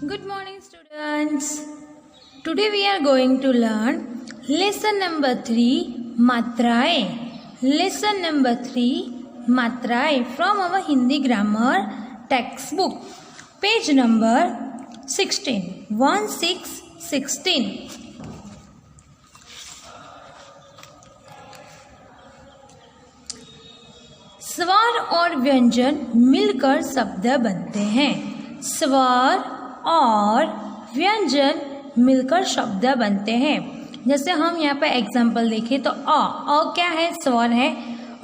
Good morning, students. Today we are going to learn lesson number 3 Matraएं. Lesson number 3 Matraएं from our Hindi grammar textbook. Page number 16. 16. स्वर और व्यंजन मिलकर शब्द बनते हैं. स्वर और व्यंजन मिलकर शब्द बनते हैं. जैसे हम यहाँ पे एग्जाम्पल देखें तो अ क्या है? स्वर है.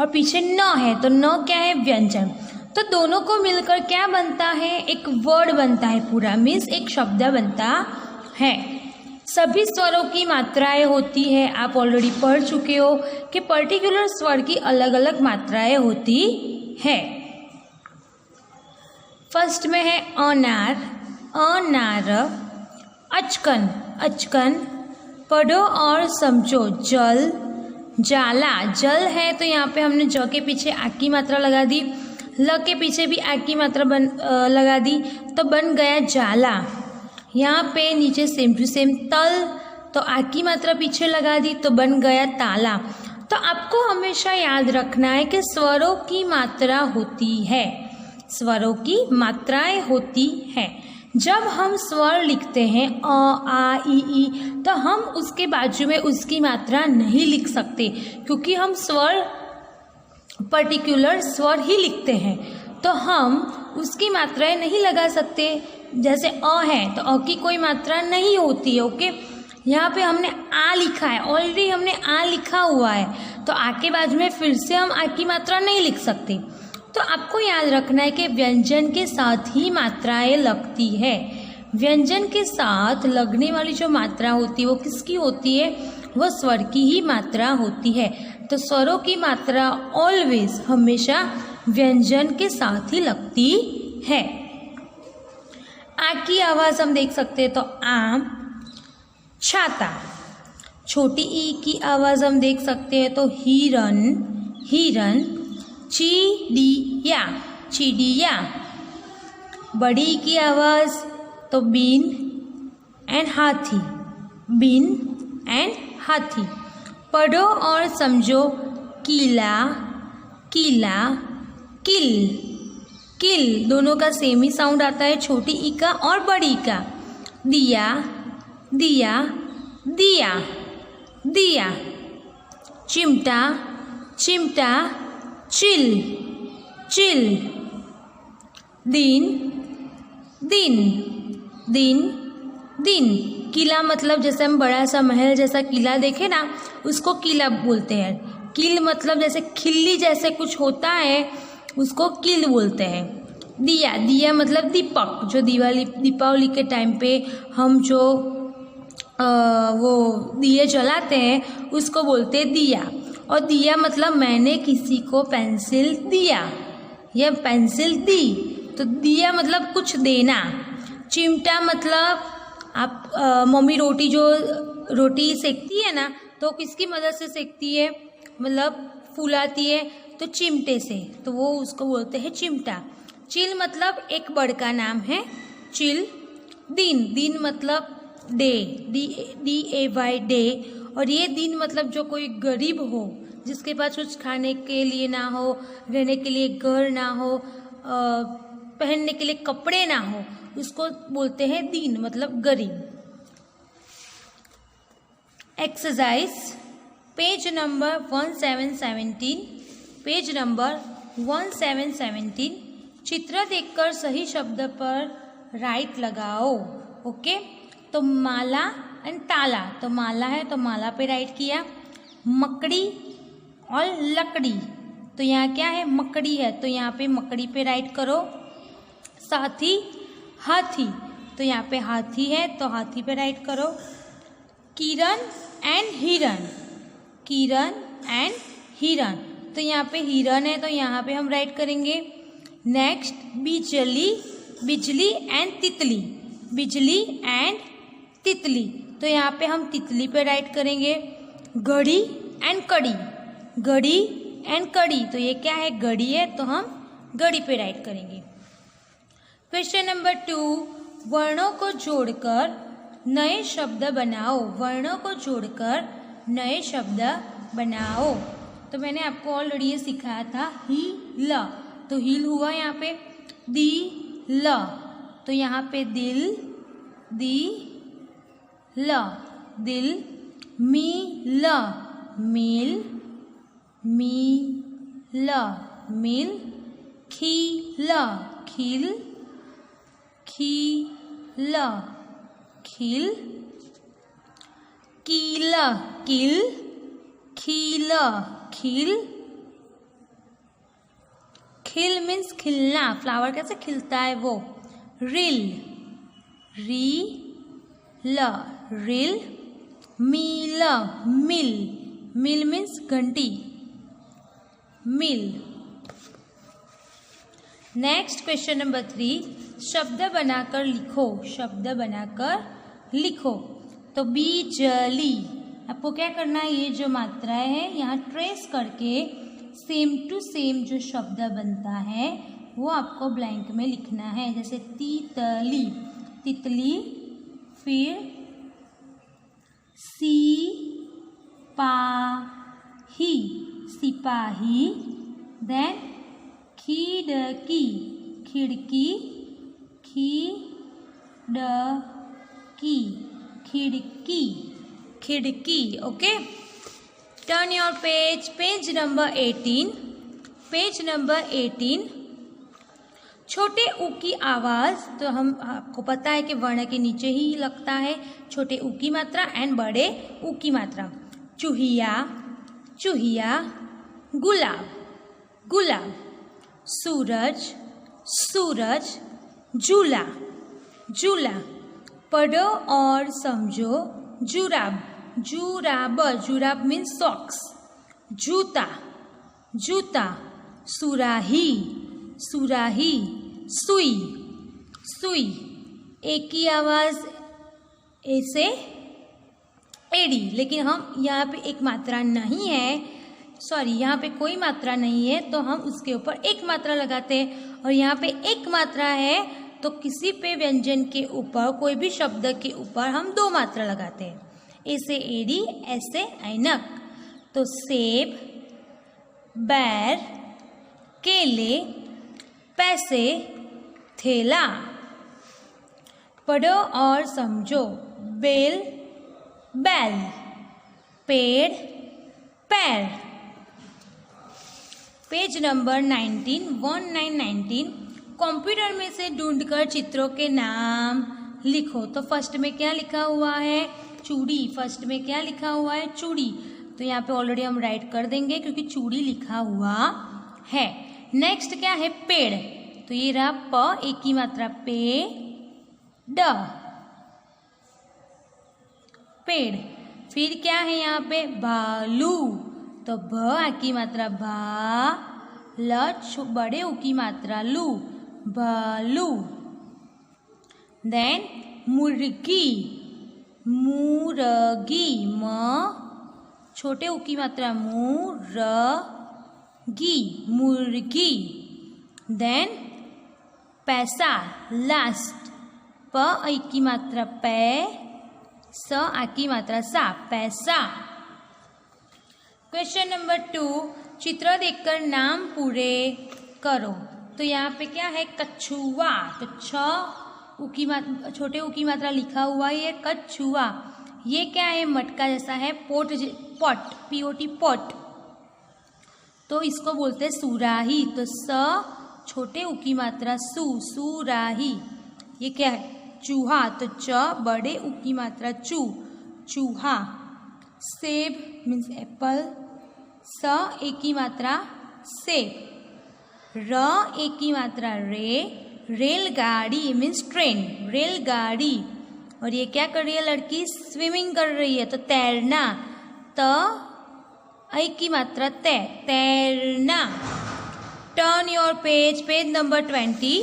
और पीछे न है तो न क्या है? व्यंजन. तो दोनों को मिलकर क्या बनता है? एक वर्ड बनता है. पूरा मीन्स एक शब्द बनता है. सभी स्वरों की मात्राएं होती है. आप ऑलरेडी पढ़ चुके हो कि पर्टिकुलर स्वर की अलग अलग मात्राएं होती है. फर्स्ट में है अनार, अनार. अचकन, अचकन. पढ़ो और समझो. जल, जाला. जल है तो यहाँ पे हमने ज के पीछे आ की मात्रा लगा दी. ल के पीछे भी आ की मात्रा लगा दी तो बन गया जाला. यहाँ पे नीचे सेम टू सेम तल, तो आ की मात्रा पीछे लगा दी तो बन गया ताला. तो आपको हमेशा याद रखना है कि स्वरों की मात्रा होती है. स्वरों की मात्राएं होती है. जब हम स्वर लिखते हैं अ आ ई तो हम उसके बाजू में उसकी मात्रा नहीं लिख सकते, क्योंकि हम स्वर पर्टिकुलर स्वर ही लिखते हैं तो हम उसकी मात्राएं नहीं लगा सकते. जैसे अ है तो अ की कोई मात्रा नहीं होती है. ओके, यहाँ पे हमने आ लिखा है. ऑलरेडी हमने आ लिखा हुआ है तो आ के बाजू में फिर से हम आ की मात्रा नहीं लिख सकते. तो आपको याद रखना है कि व्यंजन के साथ ही मात्राएं लगती है. व्यंजन के साथ लगने वाली जो मात्रा होती है वो किसकी होती है? वो स्वर की ही मात्रा होती है. तो स्वरों की मात्रा ऑलवेज हमेशा व्यंजन के साथ ही लगती है. आ की आवाज हम देख सकते हैं तो आम, छाता. छोटी ई की आवाज हम देख सकते हैं तो हिरन, हिरन. चिड़िया, चिड़िया. बड़ी की आवाज तो बीन एंड हाथी, बीन एंड हाथी. पढ़ो और समझो. किला, किला. किल, किल. दोनों का सेम ही साउंड आता है, छोटी ई का और बड़ी का. दिया, दिया, दिया, दिया. चिमटा, चिमटा. Chill, chill. दिन, दिन, दिन, दिन. किला मतलब जैसे हम बड़ा सा महल जैसा किला देखे ना, उसको किला बोलते हैं. किल मतलब जैसे खिल्ली जैसे कुछ होता है उसको किल बोलते हैं. दिया, दिया मतलब दीपक. जो दीपावली के टाइम पे हम जो वो दिए जलाते हैं उसको बोलते हैं दिया. और दिया मतलब मैंने किसी को पेंसिल दिया या पेंसिल दी, तो दिया मतलब कुछ देना. चिमटा मतलब आप मम्मी रोटी सेकती है ना तो किसकी मदद से सेकती है? मतलब फुलाती है तो चिमटे से, तो वो उसको बोलते हैं चिमटा. चिल मतलब एक बर्ड का नाम है, चिल. दिन, दिन मतलब डे, DAY डे. और ये दिन मतलब जो कोई गरीब हो, जिसके पास कुछ खाने के लिए ना हो, रहने के लिए घर ना हो, पहनने के लिए कपड़े ना हो, उसको बोलते हैं दिन मतलब गरीब. Exercise page number 1717. Page number 1717. चित्र देखकर सही शब्द पर राइट लगाओ. ओके, तो माला एंड ताला. तो माला है तो माला पे राइट किया. मकड़ी और लकड़ी. तो यहाँ क्या है? मकड़ी है तो यहाँ पे मकड़ी पे राइट करो. साथी, हाथी. तो यहाँ पे हाथी है तो हाथी पे राइट करो. किरण एंड हिरन, किरण एंड हिरन. तो यहाँ पे हिरन है तो यहाँ पे हम राइट करेंगे. नेक्स्ट बिजली, बिजली एंड तितली, बिजली एंड तितली. तो यहाँ पे हम तितली पे राइट करेंगे. घड़ी एंड कड़ी, घड़ी एंड कड़ी. तो ये क्या है? घड़ी है तो हम घड़ी पे राइट करेंगे. Question number 2. वर्णों को जोड़कर नए शब्द बनाओ। वर्णों को जोड़कर नए शब्द बनाओ। तो मैंने आपको ऑलरेडी ये सिखाया था ही ल, तो हिल हुआ यहाँ पे, दी ल, तो यहाँ पे दिल, दी ल, दिल, मी ल, मिल, मी ल, मिल, खी ल, खिल, खी ल, खिल, कील, किल, खील, खिल, खिल मीन्स खिलना, फ्लावर कैसे खिलता है वो, रिल, री ल, रिल, मील, मिल, मिल मीन्स घंटी, मिल। नेक्स्ट क्वेश्चन नंबर 3, शब्द बनाकर लिखो। शब्द बनाकर लिखो। तो बिजली, आपको क्या करना है, ये जो मात्राएं हैं यहाँ ट्रेस करके सेम टू सेम जो शब्द बनता है वो आपको ब्लैंक में लिखना है। जैसे तितली, तितली, फिर सिपाही, सिपाही, देन खिड़की, खिड़की, खिड़की, खिड़की, खिड़की। Okay, turn your page, page number 18, page number 18। छोटे ऊ की आवाज़, तो हम आपको पता है कि वर्ण के नीचे ही लगता है छोटे ऊ की मात्रा एंड बड़े ऊ की मात्रा। चूहिया, चूहिया, गुलाब, गुलाब, सूरज, सूरज, झूला, झूला, पढ़ो और समझो, जुराब, जुराब, जुराब मीन्स सॉक्स, जूता, जूता, सुराही, सुराही, सुई, सुई, एक ही आवाज़ ऐसे एडी, लेकिन हम यहाँ पे एक मात्रा नहीं है, सॉरी यहाँ पे कोई मात्रा नहीं है तो हम उसके ऊपर एक मात्रा लगाते हैं, और यहाँ पे एक मात्रा है तो किसी पे व्यंजन के ऊपर, कोई भी शब्द के ऊपर हम 2 मात्रा लगाते हैं। ऐसे एडी, ऐसे ऐनक। तो सेब, बैर, केले, पैसे, थैला। पढ़ो और समझो, बेल, बैल, पेड़, पैर। Page number 19, 1919। कंप्यूटर में से ढूंढकर चित्रों के नाम लिखो। तो फर्स्ट में क्या लिखा हुआ है, चूड़ी। फर्स्ट में क्या लिखा हुआ है, चूड़ी। तो यहाँ पे ऑलरेडी हम राइट कर देंगे क्योंकि चूड़ी लिखा हुआ है। नेक्स्ट क्या है, पेड़। तो ये रहा प, एक की मात्रा पे, ड, पेड़। फिर क्या है यहाँ पे, भालू। तो भ की मात्रा भा, ल, बड़े ऊ की मात्रा लू, भालू। देन मुर्गी, मुर्गी, म, छोटे ऊ की मात्रा मु, र, गी, मुर्गी। देन पैसा, लास्ट, प आई की मात्रा पै, स आ की मात्रा सा, पैसा। क्वेश्चन नंबर 2, चित्र देखकर नाम पूरे करो। तो यहाँ पे क्या है, कछुआ। तो छ ऊ की मात्रा, छोटे ऊ की मात्रा लिखा हुआ है कछुआ। ये क्या है, मटका जैसा है, पोट, पॉट, पीओटी, पॉट। तो इसको बोलते हैं सुराही। तो स छोटे ऊ की मात्रा सु, सुराही। ये क्या है, चूहा। तो च बड़े ऊ की मात्रा चू, चूहा। सेब मीन्स एप्पल, स एक की मात्रा सेब, र एक की मात्रा रे, रेलगाड़ी मीन्स ट्रेन, रेलगाड़ी। और ये क्या कर रही है लड़की, स्विमिंग कर रही है। तो तैरना, त आई की मात्रा तै, तैरना। Turn your page, page number 20,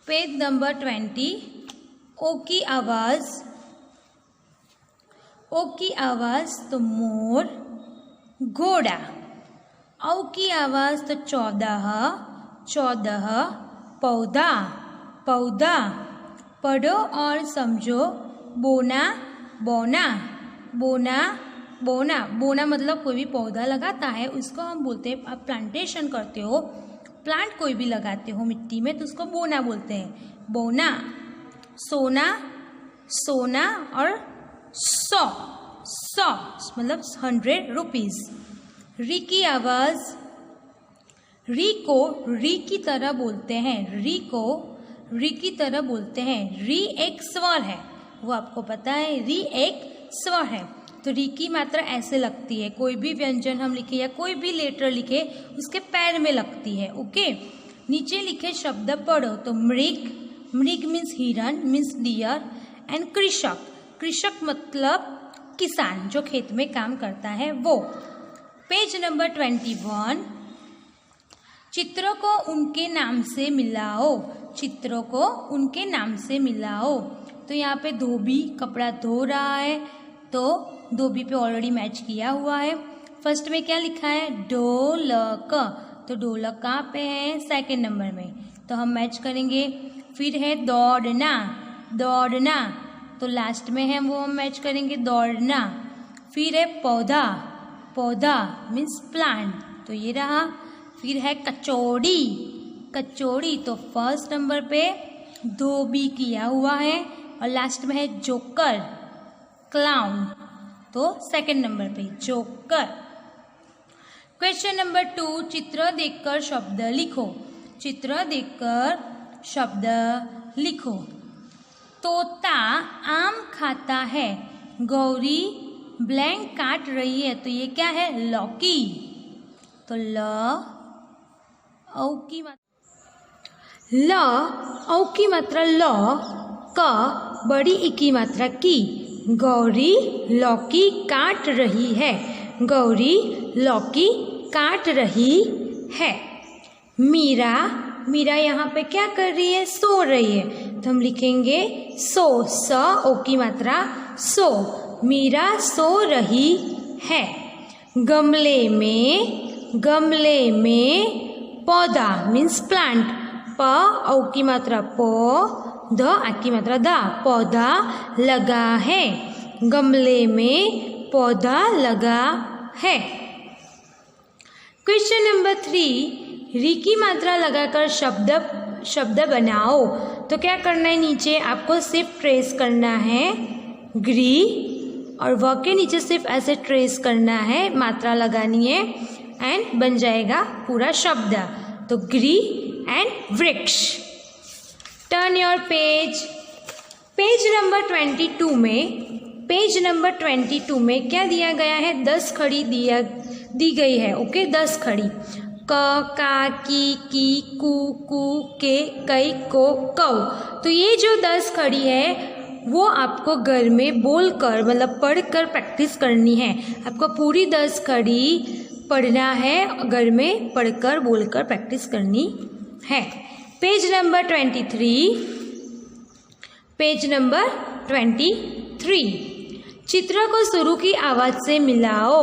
page number 20। ओ की आवाज़, ओ की आवाज़ तो मोर, घोड़ा। औ की आवाज़ तो 14, 14, पौधा। पौधा। पढ़ो और समझो बोना बोना बोना बोना। बोना मतलब कोई भी पौधा लगाता है उसको हम बोलते हैं, आप प्लांटेशन करते हो, प्लांट कोई भी लगाते हो मिट्टी में तो उसको बोना बोलते हैं, बोना। सोना सोना और 100 मतलब 100 रुपीज। री की आवाज, री को री की तरह बोलते हैं, री को री की तरह बोलते हैं। री एक स्वर है, वो आपको पता है, री एक स्वर है। तो री की मात्रा ऐसे लगती है, कोई भी व्यंजन हम लिखे या कोई भी लेटर लिखे उसके पैर में लगती है। ओके, नीचे लिखे शब्द पढ़ो। तो मृग, मृग मीन्स हिरन, मीन्स डियर। एंड कृषक, कृषक मतलब किसान जो खेत में काम करता है वो। पेज नंबर 21, चित्रों को उनके नाम से मिलाओ, चित्रों को उनके नाम से मिलाओ। तो यहाँ पे धोबी कपड़ा धो रहा है, तो धोबी पे ऑलरेडी मैच किया हुआ है। फर्स्ट में क्या लिखा है, ढोलक, तो ढोलक कहाँ पे है, सेकंड नंबर में, तो हम मैच करेंगे। फिर है दौड़ना, दौड़ना, तो लास्ट में है वो हम मैच करेंगे, दौड़ना। फिर है पौधा, पौधा मीन्स प्लांट, तो ये रहा। फिर है कचौड़ी, कचौड़ी, तो फर्स्ट नंबर पे धोबी किया हुआ है और लास्ट में है जोकर, क्लाउन, तो सेकंड नंबर पे जोकर। क्वेश्चन नंबर 2, चित्र देखकर शब्द लिखो, चित्र देखकर शब्द लिखो। तोता आम खाता है, गौरी ब्लैंक काट रही है, तो ये क्या है, लौकी। तो ल औ की मात्रा ल, औ की मात्रा ल, क बड़ी ई की मात्रा की। गौरी लौकी काट रही है, गौरी लौकी काट रही है। मीरा, मीरा यहाँ पे क्या कर रही है, सो रही है, तो हम लिखेंगे सो, स ओ की मात्रा सो, मीरा सो रही है। गमले में, गमले में पौधा मीन्स प्लांट, प औ की मात्रा पो, ध आ की मात्रा दा, पौधा लगा है, गमले में पौधा लगा है। क्वेश्चन नंबर 3, री की मात्रा लगाकर शब्द बनाओ। तो क्या करना है, नीचे आपको सिर्फ ट्रेस करना है ग्री, और व के नीचे सिर्फ ऐसे ट्रेस करना है, मात्रा लगानी है एंड बन जाएगा पूरा शब्द। तो ग्री एंड वृक्ष। Turn your page. Page number 22 में, पेज नंबर 22 में क्या दिया गया है, 10 खड़ी दी गई है। ओके, 10 खड़ी, क, का, की, कु, के, कई, को, कौ। तो ये जो 10 खड़ी है वो आपको घर में बोलकर मतलब पढ़कर प्रैक्टिस करनी है। आपको पूरी 10 खड़ी पढ़ना है, घर में पढ़कर बोलकर प्रैक्टिस करनी है। पेज नंबर 23, पेज नंबर 23, चित्र को शुरू की आवाज़ से मिलाओ।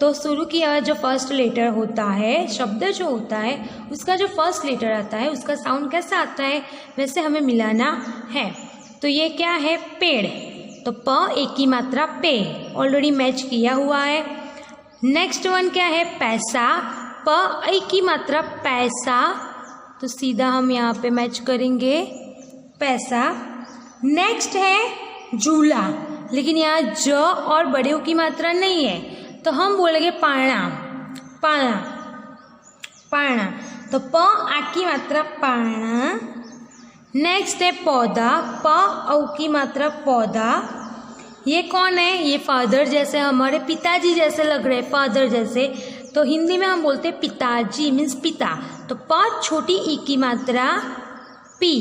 तो शुरू की आवाज़ जो फर्स्ट लेटर होता है, शब्द जो होता है उसका जो फर्स्ट लेटर आता है उसका साउंड कैसा आता है वैसे हमें मिलाना है। तो ये क्या है, पेड़, तो प एक की मात्रा पे, ऑलरेडी मैच किया हुआ है। नेक्स्ट वन क्या है, पैसा, प एक की मात्रा पैसा, तो सीधा हम यहाँ पे मैच करेंगे पैसा। नेक्स्ट है झूला, लेकिन यहाँ ज और बड़े की मात्रा नहीं है तो हम बोलेंगे पाना, पाना, पाना, तो प आ की मात्रा पाना। नेक्स्ट है पौधा, प औ की मात्रा पौधा। ये कौन है, ये फादर जैसे, हमारे पिताजी जैसे लग रहे, फादर जैसे, तो हिंदी में हम बोलते हैं पिताजी मीन्स पिता। तो प छोटी ई की मात्रा पी।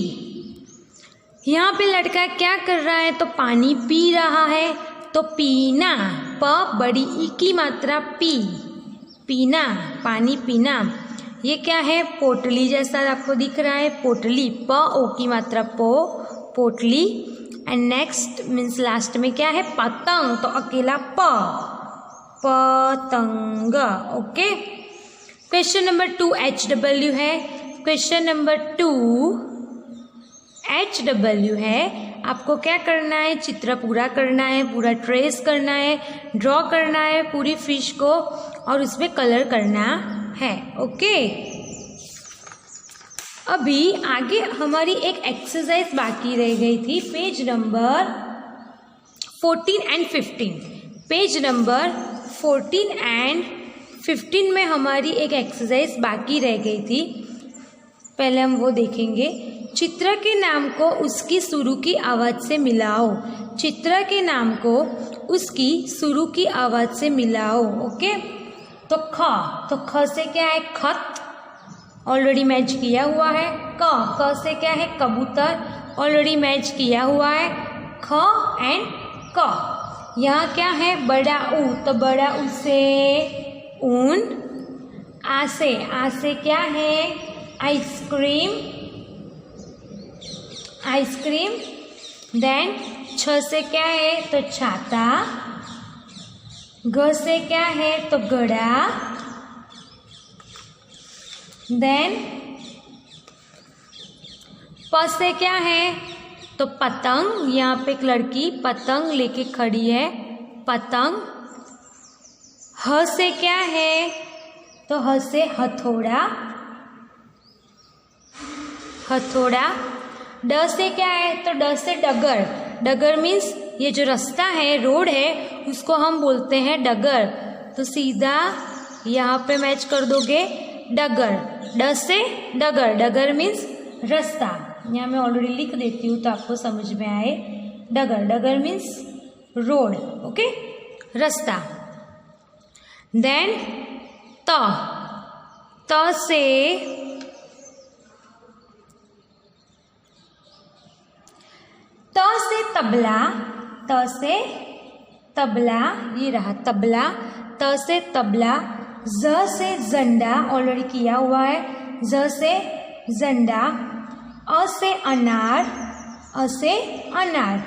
यहाँ पे लड़का क्या कर रहा है, तो पानी पी रहा है, तो पीना, प बड़ी ई की मात्रा पी, पीना, पानी पीना। ये क्या है, पोटली जैसा आपको दिख रहा है, पोटली, प ओ की मात्रा पो, पोटली। एंड नेक्स्ट मीन्स लास्ट में क्या है, पतंग, तो अकेला प, पतंग। ओके, क्वेश्चन नंबर 2 HW है। क्वेश्चन नंबर 2 HW है। आपको क्या करना है, चित्र पूरा करना है, पूरा ट्रेस करना है, ड्रॉ करना है पूरी फिश को और उसमें कलर करना है। ओके, अभी आगे हमारी एक एक्सरसाइज बाकी रह गई थी, page number 14 and 15। Page number 14 and 15 में हमारी एक एक्सरसाइज बाकी रह गई थी। पहले हम वो देखेंगे। चित्र के नाम को उसकी शुरू की आवाज़ से मिलाओ। चित्र के नाम को उसकी शुरू की आवाज़ से मिलाओ। ओके, तो ख से क्या है, खत, ऑलरेडी मैच किया हुआ है। क से क्या है, कबूतर, ऑलरेडी मैच किया हुआ है। ख एंड क। यहाँ क्या है, बड़ा ऊ, तो बड़ा ऊ से ऊन। आ से क्या है, आइसक्रीम, आइसक्रीम। देन छ से क्या है, तो छाता। ग से क्या है, तो घड़ा। देन प से क्या है, तो पतंग। यहाँ पे एक लड़की पतंग लेके खड़ी है, पतंग। ह से क्या है, तो ह से हथौड़ा, हथौड़ा। ड से क्या है, तो ड से डगर। डगर मीन्स ये जो रास्ता है, रोड है, उसको हम बोलते हैं डगर। तो सीधा यहाँ पे मैच कर दोगे डगर। ड से डगर, डगर मीन्स रास्ता। यहाँ मैं ऑलरेडी लिख देती हूँ तो आपको समझ में आए। डगर, डगर मीन्स रोड। ओके, रास्ता। देन त से तबला, त से तबला, ये रहा तबला। त से तबला। ज से झंडा, ऑलरेडी किया हुआ है। ज से झंडा। अ से अनार, अ से अनार।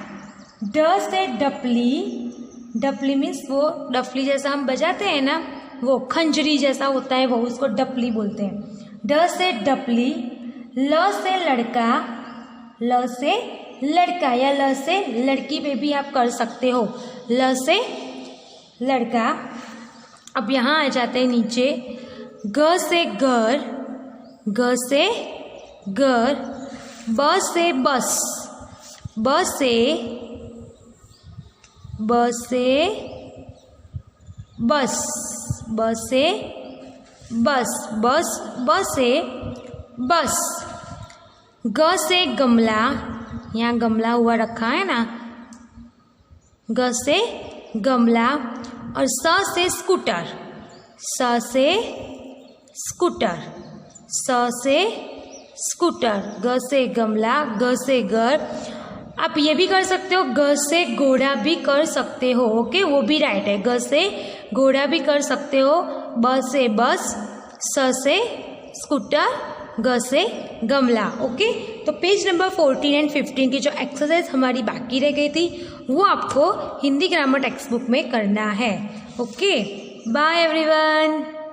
ड से डपली, डपली मीन्स वो डफली जैसा हम बजाते हैं ना, वो खंजरी जैसा होता है, वो उसको डपली बोलते हैं। ड से डपली। ल से लड़का, ल से लड़का या ल से लड़की पे भी आप कर सकते हो। ल से लड़का। अब यहाँ आ जाते हैं नीचे। ग से घर, ग से घर। ब से बस, ब से बस, ब से बस, बस, ब से बस। ग से गमला, यहाँ गमला हुआ रखा है ना, ग से गमला। और स से स्कूटर, स से स्कूटर, स से स्कूटर। ग से गमला, ग से घर। आप ये भी कर सकते हो, ग से घोड़ा भी कर सकते हो। ओके, वो भी राइट है। ग से घोड़ा भी कर सकते हो। ब से बस, स से स्कूटर, ग से गमला। ओके, तो पेज नंबर 14 एंड 15 की जो एक्सरसाइज हमारी बाकी रह गई थी वो आपको हिंदी ग्रामर टेक्स्ट बुक में करना है। Okay, bye everyone.